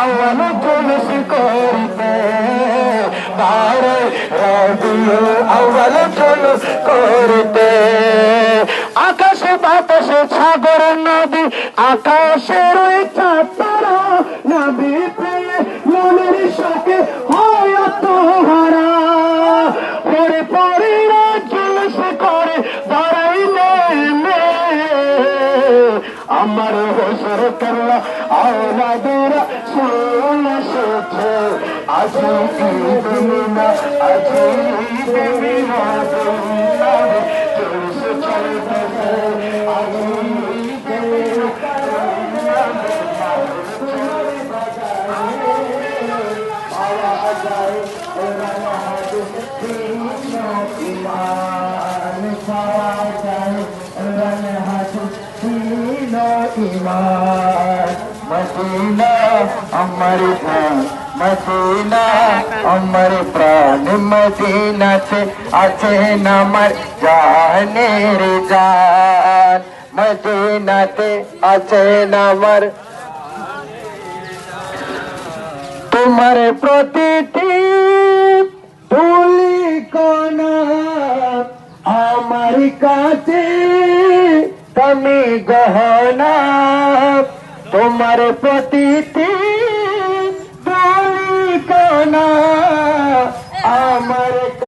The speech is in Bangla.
আওয়াল জুলুস করতে, বারে রবিউল আউয়াল জুলুস করতে। আকাশে বাতাসে সাগর নদী, আকাশের ওই চাঁদ তারা, নবী পেয়ে মনের শোকে হয় আত্মহারা। পরে পরে জুলুস করে দাঁড়াইলে আমার হোসর করলা আওলাদেরা শুনে এসেছে, আজি ঈদ মিনা, আজি ঈদ মিনা, জুলুস চলতেছে, আজি ঈদ মিনা, পাওয়া যায় ইমান, পাওয়া যায় ইমান। মদিনা আমার প্রাণ, মদিনা আমার প্রাণ, মদিনাতে আছেন আমার জানের জান, মদিনাতে আছেন আমার। তোমার প্রতিটি ধুলি কণা আমার কাছে তুমি গহনা, তোমার প্রতিটি ধুলি কণা